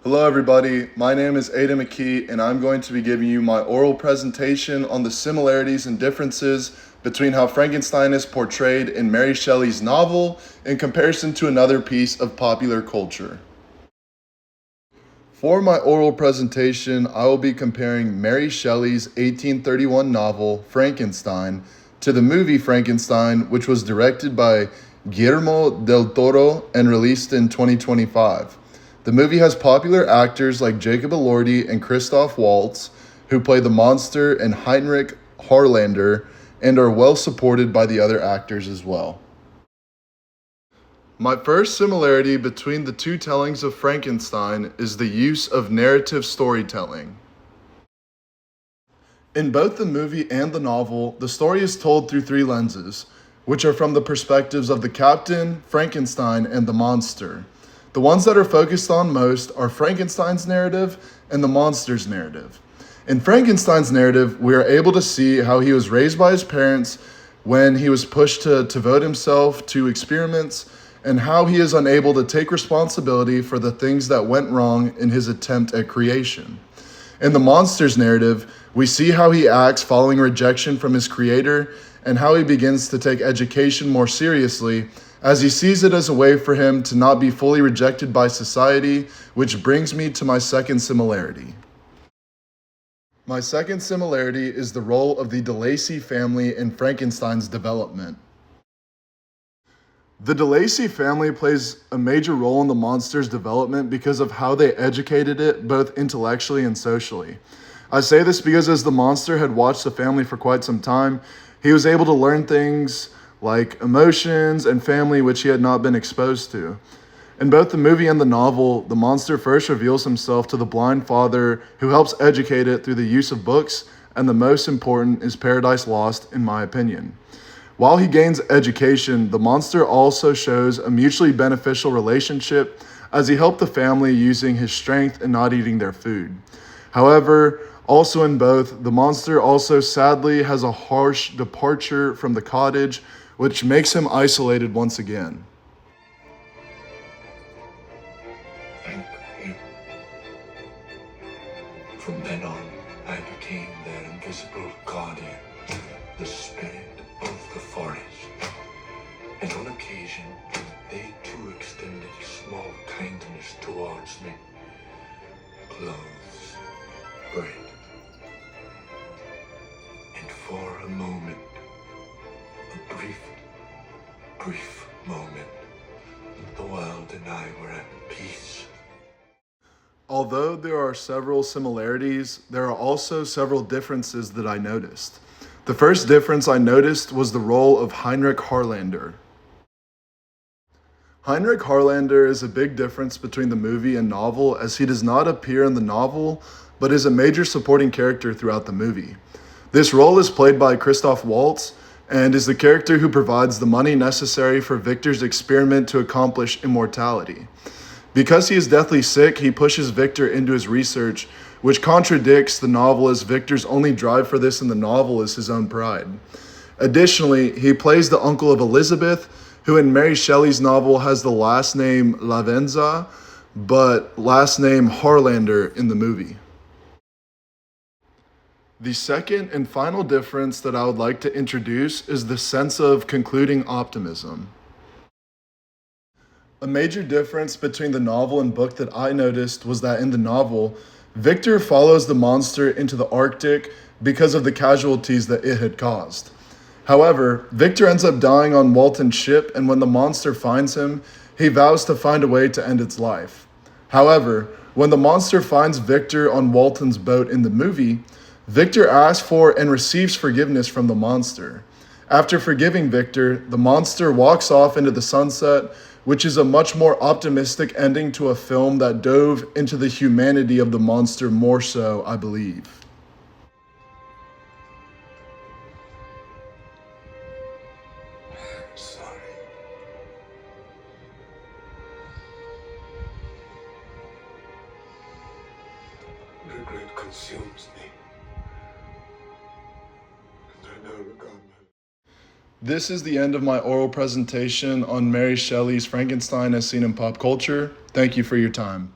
Hello everybody, my name is Aiden McKee and I'm going to be giving you my oral presentation on the similarities and differences between how Frankenstein is portrayed in Mary Shelley's novel in comparison to another piece of popular culture. For my oral presentation, I will be comparing Mary Shelley's 1831 novel, Frankenstein, to the movie Frankenstein, which was directed by Guillermo del Toro and released in 2025. The movie has popular actors like Jacob Elordi and Christoph Waltz, who play the monster, and Heinrich Harlander, and are well supported by the other actors as well. My first similarity between the two tellings of Frankenstein is the use of narrative storytelling. In both the movie and the novel, the story is told through three lenses, which are from the perspectives of the captain, Frankenstein, and the monster. The ones that are focused on most are Frankenstein's narrative and the monster's narrative. In Frankenstein's narrative, we are able to see how he was raised by his parents when he was pushed to devote himself to experiments, and how he is unable to take responsibility for the things that went wrong in his attempt at creation. In the monster's narrative, we see how he acts following rejection from his creator and how he begins to take education more seriously, as he sees it as a way for him to not be fully rejected by society, which brings me to my second similarity. My second similarity is the role of the DeLacy family in Frankenstein's development. The DeLacy family plays a major role in the monster's development because of how they educated it both intellectually and socially. I say this because as the monster had watched the family for quite some time, he was able to learn things like emotions and family which he had not been exposed to. In both the movie and the novel, the monster first reveals himself to the blind father who helps educate it through the use of books, and the most important is Paradise Lost, in my opinion. While he gains education, the monster also shows a mutually beneficial relationship as he helped the family using his strength and not eating their food. However, also in both, the monster also sadly has a harsh departure from the cottage, which makes him isolated once again. Thank you. From then on, I became their invisible guardian, the spirit of the forest. And on occasion, they too extended small kindness towards me. Clothes, bread. And for a moment, a brief moment, the world and I were at peace. Although there are several similarities, there are also several differences that I noticed. The first difference I noticed was the role of Heinrich Harlander. Heinrich Harlander is a big difference between the movie and novel, as he does not appear in the novel, but is a major supporting character throughout the movie. This role is played by Christoph Waltz, and is the character who provides the money necessary for Victor's experiment to accomplish immortality. Because he is deathly sick, he pushes Victor into his research, which contradicts the novel, as Victor's only drive for this in the novel is his own pride. Additionally, he plays the uncle of Elizabeth, who in Mary Shelley's novel has the last name Lavenza, but last name Harlander in the movie. The second and final difference that I would like to introduce is the sense of concluding optimism. A major difference between the novel and book that I noticed was that in the novel, Victor follows the monster into the Arctic because of the casualties that it had caused. However, Victor ends up dying on Walton's ship, and when the monster finds him, he vows to find a way to end its life. However, when the monster finds Victor on Walton's boat in the movie, Victor asks for and receives forgiveness from the monster. After forgiving Victor, the monster walks off into the sunset, which is a much more optimistic ending to a film that dove into the humanity of the monster more so, I believe. I'm sorry. Regret consumes me. This is the end of my oral presentation on Mary Shelley's Frankenstein as seen in pop culture. Thank you for your time.